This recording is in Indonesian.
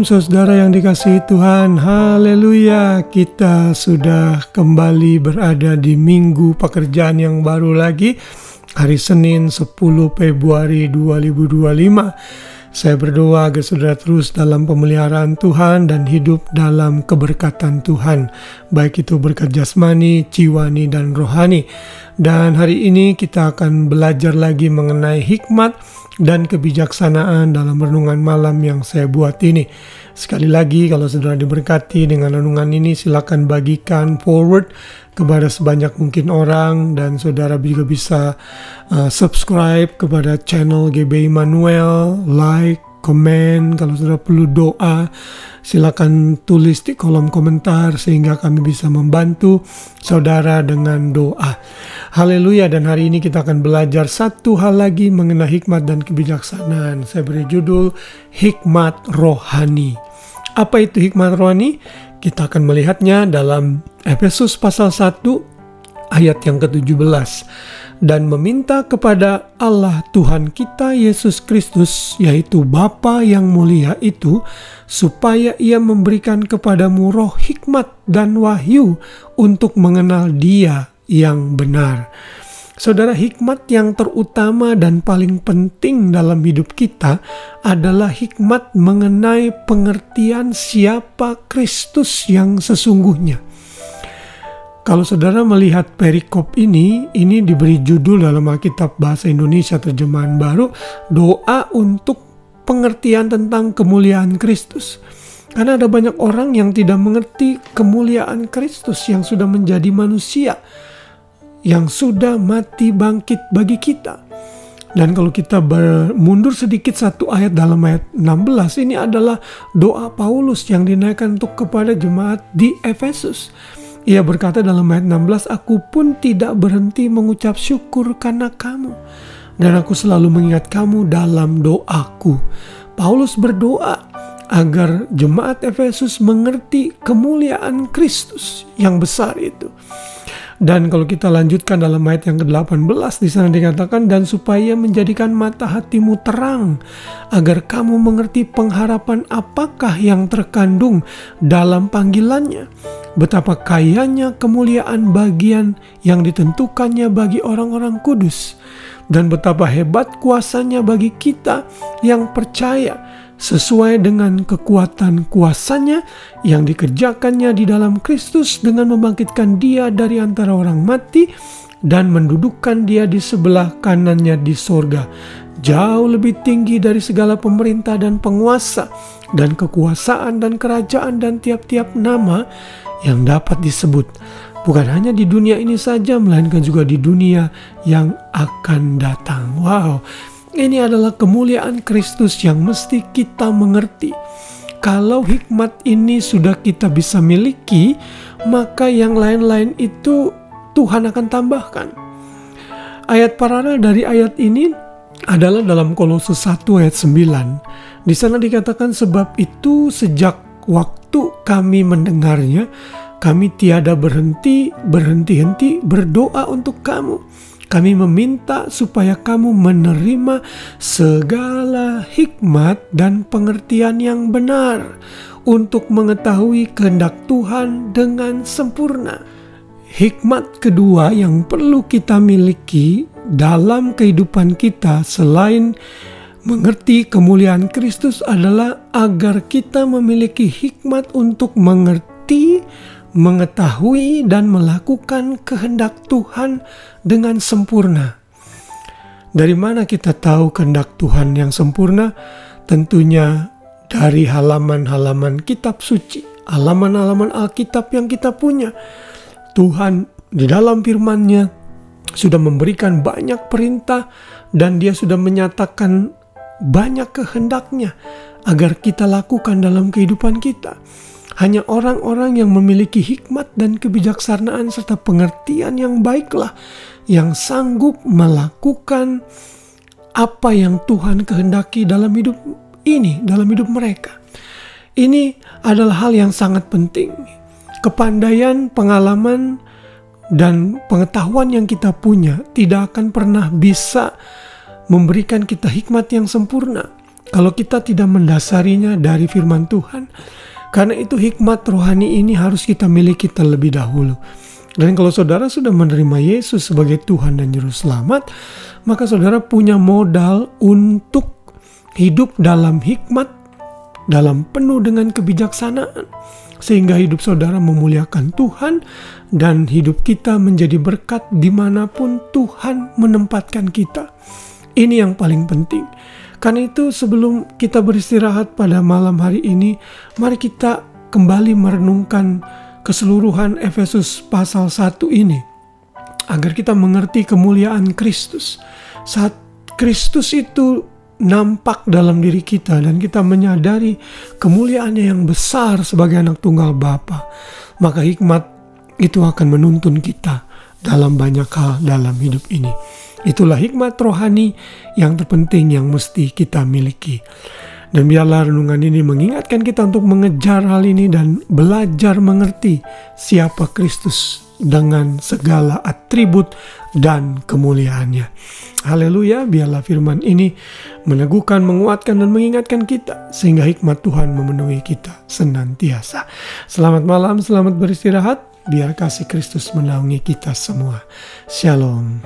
Shalom saudara yang dikasihi Tuhan, haleluya. Kita sudah kembali berada di minggu pekerjaan yang baru lagi, hari Senin 10 Februari 2025. Saya berdoa agar saudara terus dalam pemeliharaan Tuhan dan hidup dalam keberkatan Tuhan, baik itu berkat jasmani, jiwani, dan rohani. Dan hari ini kita akan belajar lagi mengenai hikmat dan kebijaksanaan dalam renungan malam yang saya buat ini. Sekali lagi, kalau saudara diberkati dengan renungan ini, silakan bagikan forward kepada sebanyak mungkin orang, dan saudara juga bisa subscribe kepada channel GB Immanuel, like, komen. Kalau saudara perlu doa, silakan tulis di kolom komentar sehingga kami bisa membantu saudara dengan doa. Haleluya. Dan hari ini kita akan belajar satu hal lagi mengenai hikmat dan kebijaksanaan. Saya beri judul hikmat rohani. Apa itu hikmat rohani? Kita akan melihatnya dalam Efesus pasal 1 ayat yang ke-17. Dan meminta kepada Allah Tuhan kita Yesus Kristus, yaitu Bapa yang mulia itu, supaya Ia memberikan kepadamu roh hikmat dan wahyu untuk mengenal Dia yang benar. Saudara, hikmat yang terutama dan paling penting dalam hidup kita adalah hikmat mengenai pengertian siapa Kristus yang sesungguhnya. Kalau saudara melihat perikop ini diberi judul dalam Alkitab Bahasa Indonesia Terjemahan Baru, doa untuk pengertian tentang kemuliaan Kristus. Karena ada banyak orang yang tidak mengerti kemuliaan Kristus yang sudah menjadi manusia, yang sudah mati bangkit bagi kita. Dan kalau kita mundur sedikit satu ayat dalam ayat 16, ini adalah doa Paulus yang dinaikkan untuk kepada jemaat di Efesus. Ia berkata dalam ayat 16, "Aku pun tidak berhenti mengucap syukur karena kamu, dan aku selalu mengingat kamu dalam doaku." Paulus berdoa agar jemaat Efesus mengerti kemuliaan Kristus yang besar itu. Dan kalau kita lanjutkan dalam ayat yang ke-18, di sana dikatakan, "Dan supaya menjadikan mata hatimu terang, agar kamu mengerti pengharapan apakah yang terkandung dalam panggilannya, betapa kayanya kemuliaan bagian yang ditentukannya bagi orang-orang kudus, dan betapa hebat kuasanya bagi kita yang percaya, sesuai dengan kekuatan kuasanya yang dikerjakannya di dalam Kristus dengan membangkitkan Dia dari antara orang mati dan mendudukkan Dia di sebelah kanannya di sorga, jauh lebih tinggi dari segala pemerintah dan penguasa dan kekuasaan dan kerajaan dan tiap-tiap nama yang dapat disebut, bukan hanya di dunia ini saja, melainkan juga di dunia yang akan datang." Wow, ini adalah kemuliaan Kristus yang mesti kita mengerti. Kalau hikmat ini sudah kita bisa miliki, maka yang lain-lain itu Tuhan akan tambahkan. Ayat paralel dari ayat ini adalah dalam Kolose 1 ayat 9. Di sana dikatakan, "Sebab itu sejak waktu kami mendengarnya, kami tiada berhenti-henti berdoa untuk kamu. Kami meminta supaya kamu menerima segala hikmat dan pengertian yang benar untuk mengetahui kehendak Tuhan dengan sempurna." Hikmat kedua yang perlu kita miliki dalam kehidupan kita selain mengerti kemuliaan Kristus adalah agar kita memiliki hikmat untuk mengerti, mengetahui, dan melakukan kehendak Tuhan dengan sempurna. Dari mana kita tahu kehendak Tuhan yang sempurna? Tentunya dari halaman-halaman kitab suci, halaman-halaman Alkitab yang kita punya. Tuhan di dalam firman-Nya sudah memberikan banyak perintah, dan Dia sudah menyatakan banyak kehendak-Nya agar kita lakukan dalam kehidupan kita. Hanya orang-orang yang memiliki hikmat dan kebijaksanaan serta pengertian yang baiklah yang sanggup melakukan apa yang Tuhan kehendaki dalam hidup ini, dalam hidup mereka. Ini adalah hal yang sangat penting. Kepandaian, pengalaman, dan pengetahuan yang kita punya tidak akan pernah bisa memberikan kita hikmat yang sempurna. kalau kita tidak mendasarinya dari firman Tuhan. Karena itu hikmat rohani ini harus kita miliki terlebih dahulu. Dan kalau saudara sudah menerima Yesus sebagai Tuhan dan Juru Selamat, maka saudara punya modal untuk hidup dalam hikmat, dalam penuh dengan kebijaksanaan, sehingga hidup saudara memuliakan Tuhan dan hidup kita menjadi berkat dimanapun Tuhan menempatkan kita. Ini yang paling penting. Karena itu sebelum kita beristirahat pada malam hari ini, mari kita kembali merenungkan keseluruhan Efesus pasal 1 ini, agar kita mengerti kemuliaan Kristus. Saat Kristus itu nampak dalam diri kita dan kita menyadari kemuliaannya yang besar sebagai anak tunggal Bapa, maka hikmat itu akan menuntun kita dalam banyak hal dalam hidup ini. Itulah hikmat rohani yang terpenting yang mesti kita miliki. Dan biarlah renungan ini mengingatkan kita untuk mengejar hal ini dan belajar mengerti siapa Kristus dengan segala atribut dan kemuliaannya. Haleluya, biarlah firman ini meneguhkan, menguatkan, dan mengingatkan kita, sehingga hikmat Tuhan memenuhi kita senantiasa. Selamat malam, selamat beristirahat, biar kasih Kristus menaungi kita semua. Shalom.